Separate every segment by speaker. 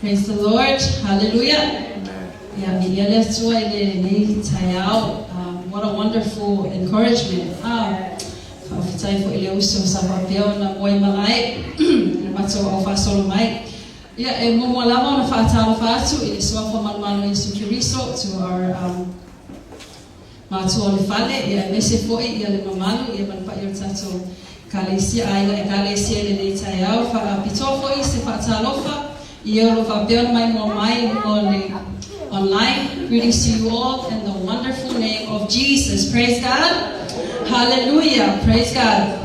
Speaker 1: Praise the Lord. Hallelujah. What a wonderful encouragement. To our online. Greetings to you all in the wonderful name of Jesus. Praise God. Hallelujah. Praise God.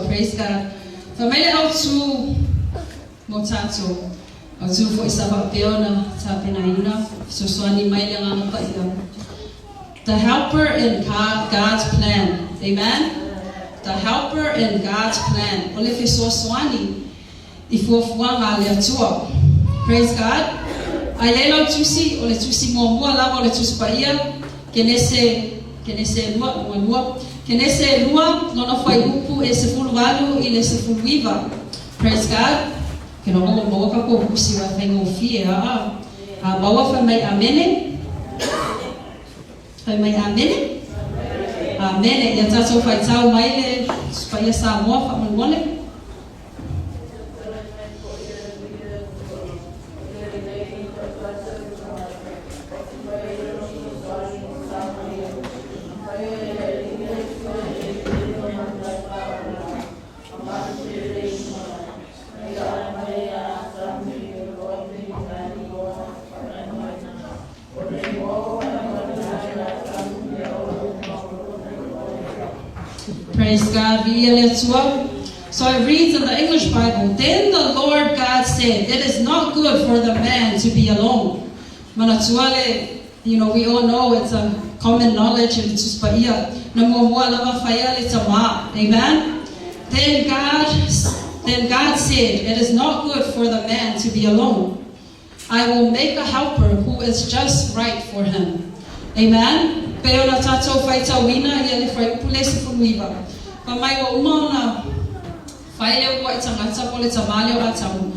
Speaker 1: Praise God. Family out to Motato. Out for Isaba Peona, Tapinaina, Suswani Mailanga Paia. The helper in God's plan. Amen. The helper in God's plan. Olifi Suswani. Ifuafwanga Leatua. Praise God. Ayela Tusi, Ole Tusi Momola, Ole Tuspaia, Kenese Lua, Kenese Lua, Nona Faiupu, Esefulvalu, Ilesefulviva. Praise God. Can all Moka Pusi wa Fengo Fia. Bawa Famay Amene. Famay Amene. Amen. Yatato Faitao Maile, Spaya Samoa, Famone. Praise God. So I read in the English Bible, then the Lord God said, it is not good for the man to be alone. Manatuale, we all know it's a common knowledge in Tuspaia. Amen. Then God said, it is not good for the man to be alone. I will make a helper who is just right for him. Amen. Peona tato faita wina yele fai pulesi fumiva. Pamai wa umona faile wa itangata pole tamale wa atamu.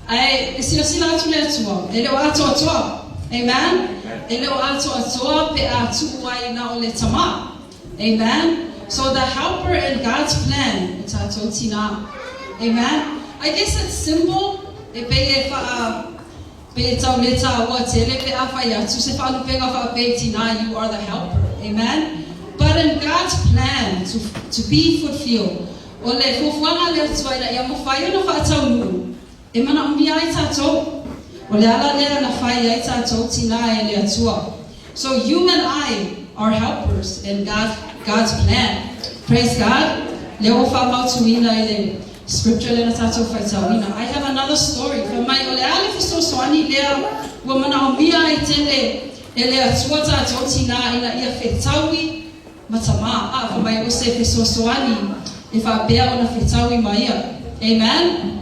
Speaker 1: Ai sila atu letua. Ele wa atu atua. Amen. Ele wa atu atua pe atu wa ina ole tama. Amen. So the helper in God's plan tato tina. Amen. I guess it's simple. You are the helper. Amen. But in God's plan to be fulfilled, so you and I are helpers in God's plan. Praise God. Scripture I have another story. For my Swani woman matama for my Swani if I bear on a fetawi maya. Amen.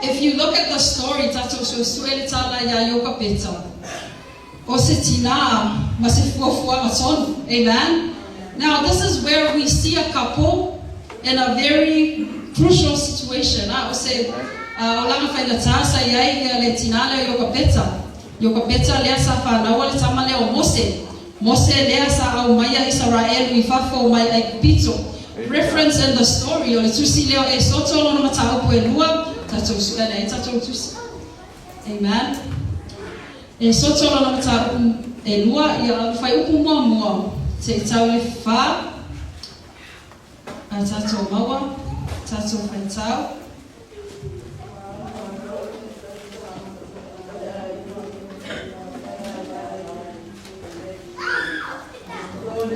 Speaker 1: If you look at the story, Tato Sueli Tala Yayoka Peta. Osetina Masifo. Amen. Now this is where we see a couple in a very crucial situation. I would say, Olanga faida tasa yai le tinale yokapeta lesa fa na wale tamale o Mose lesa au maya Israel wifafo maya ikpito. Reference in the story ole tusi leo e soto lo matao po elua tato suela e tato tusi. Amen. E soto lo matao elua ya fai upu mua te tawe fa tato mawa. Tato Fentao.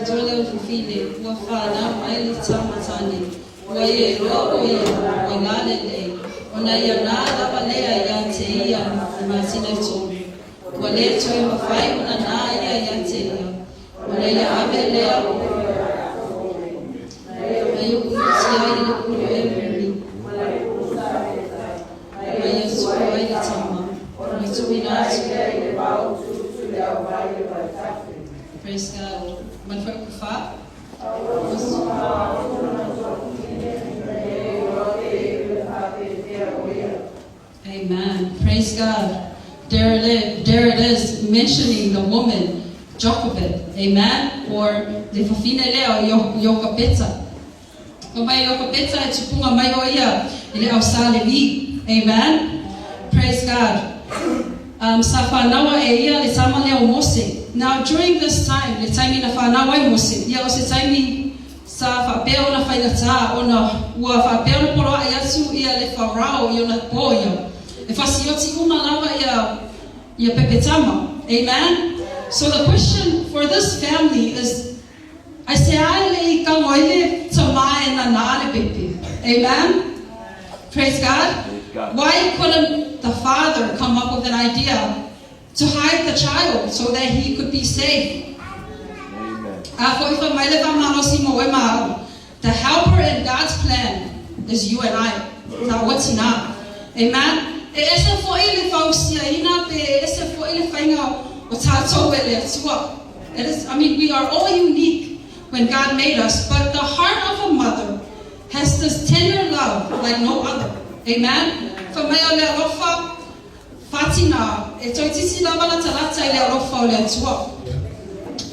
Speaker 1: Jole ufifile wafana maili tamatani waye roye walalele onayanada balea yateia masineto waleto mafai unanaya yateia wanaya abelea Praise God. Amen. Praise God. There it is, mentioning the woman, Jochebed. Amen. Or the fafine leo Yokapeta. Kumai Yokapeta e tupunga mai o ia ile au salevi. Amen. Praise God. Safanawa e ia le tama leo Mose. Now during this time, le taimi na whanawa e Mose. Ia o se taimi sa whapeo na whaingata o na ua whapeo na poroa i atu ia le wharao i o na poia. E whasioti uma lawa ia pepetama. Amen? So the question for this family is, I say, ale ka moile tamae na naale pepe. Amen? Praise God. Why couldn't the father come up with an idea to hide the child so that he could be safe? The helper in God's plan is you and I. Now what's enough? Amen? We are all unique when God made us, but the heart of a mother has this tender love like no other. Amen?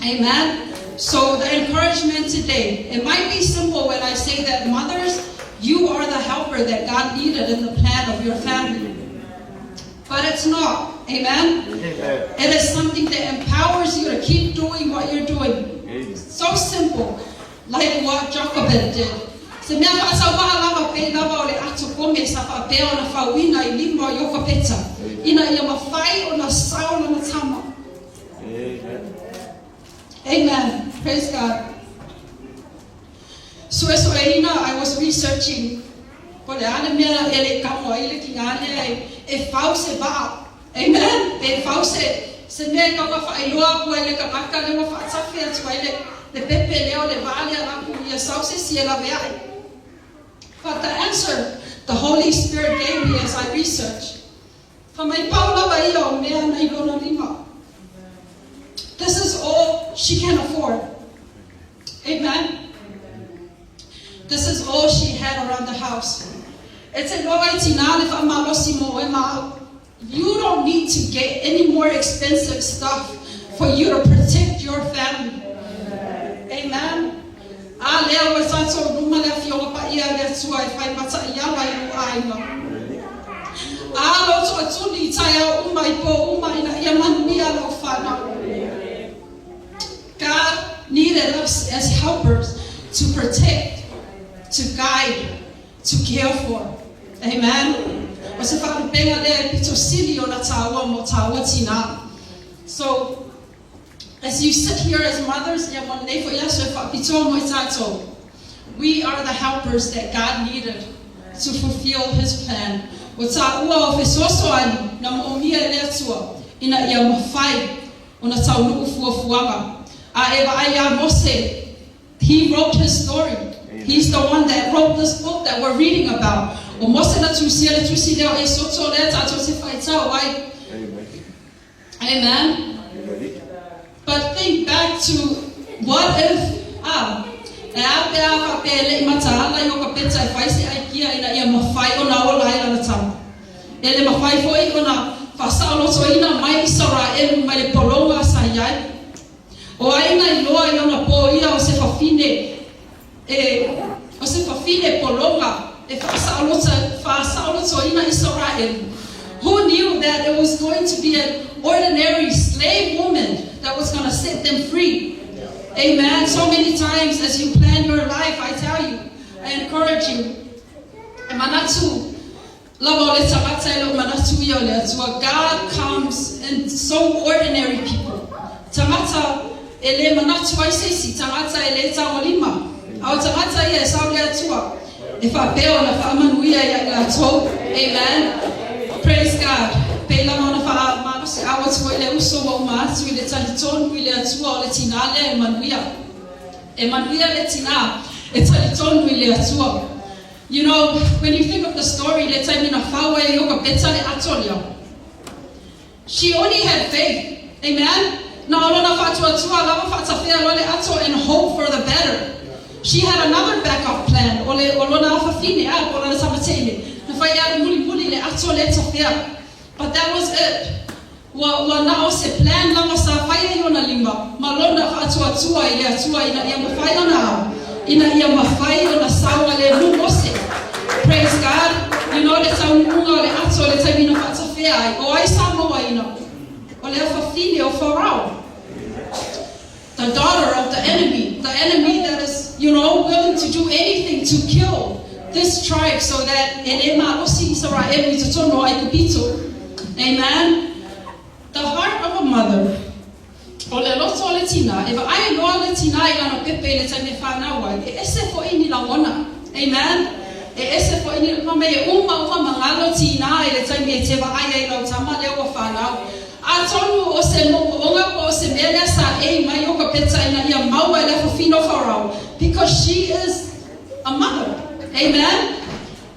Speaker 1: Amen? So the encouragement today, it might be simple when I say that mothers, you are the helper that God needed in the plan of your family. But it's not. Amen? Amen. It is something that empowers you to keep doing what you're doing. Amen. So simple. Like what Jochebed did. Amen. Praise God. So I was researching. Amen. But the answer the Holy Spirit gave me as I researched. This is all she can afford. Amen. This is all she had around the house. You don't need to get any more expensive stuff for you to protect your family. Amen. God needed us as helpers to protect, to guide, to care for. Amen. So, as you sit here as mothers, we are the helpers that God needed to fulfill His plan. He wrote his story. He's the one that wrote this book that we're reading about. Amen. But think back to what if who knew that it was going to be an ordinary slave woman that was going to set them free? Amen. So many times as you plan your life, I tell you, I encourage you. God comes in so ordinary people. Amen. Praise God. You know, when you think of the story, she only had faith. Amen. And hope for the better. she had another backup plan. But that was it. Wa na o se plan langa sa whaia i ona lima. Malona ka atua i le atua ina ia mawhai ona. Ina ia mawhai ona sawa le mumose. Praise God. You know, le tau munga le atua le taimina whata whea ai. O ai sa moa ina. O le awhawhine o wharau. The daughter of the enemy that is, you know, willing to do anything to kill this tribe so that in ema osi Sara ewi tutono ai kupito. Amen. The heart of a mother. O le loto le tina, e ai loa le tina I gana pepe le taime whanau e ese fo ini la ona. Amen. E ese fo ini la me uma mangalo tina le taime e te ai lau tama le o whanau. A tonu o se moko onga o se mele sa e mai o ka peta ina ia maua le fo fino wharau. Because she is a mother. Amen.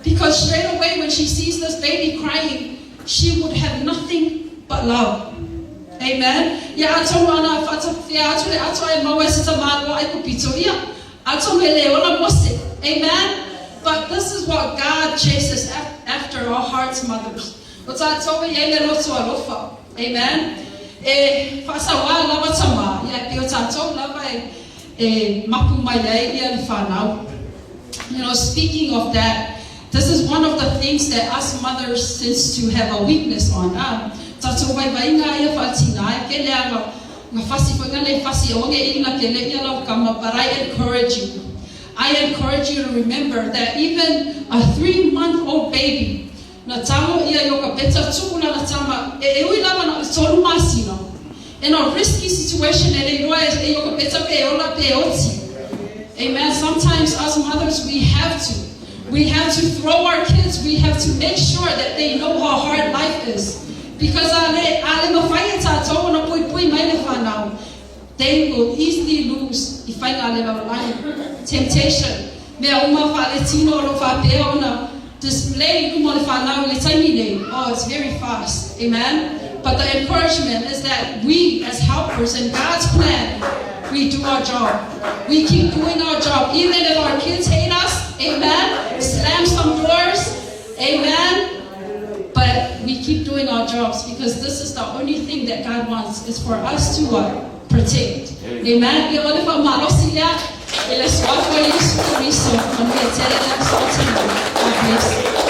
Speaker 1: Because straight away when she sees this baby crying, she would have nothing but love. Amen. Ya atomo ana fata ya atole atoe mawe sita mago ai kupito ia. Atome le ona mose. Amen. But this is what God chases after our hearts, mothers. Ota atome yele loto alofa. Amen. Fasa wa lava tama ya pio tato lava mapu mai ia whanau. You know, speaking of that, this is one of the things that us mothers seems to have a weakness on. Tato vai nga ia whatinga, ke lea nga whasi whanga le whasi o nge inga ke le ia lau kama, but I encourage you. I encourage you to remember that even a 3-month-old baby, na tamo ia yoka beta tukuna na tama, e ui lama na tolu masino. In a risky situation, e roa e yoka beta pe ola pe oti. Amen. Sometimes us mothers, we have to throw our kids. We have to make sure that they know how hard life is. Because they will easily lose temptation. Display, oh, it's very fast. Amen. But the encouragement is that we as helpers in God's plan, we do our job. We keep doing our job. Even if our kids hate us, amen, slam some doors, amen. But we keep doing our jobs because this is the only thing that God wants is for us to protect. Amen. God bless.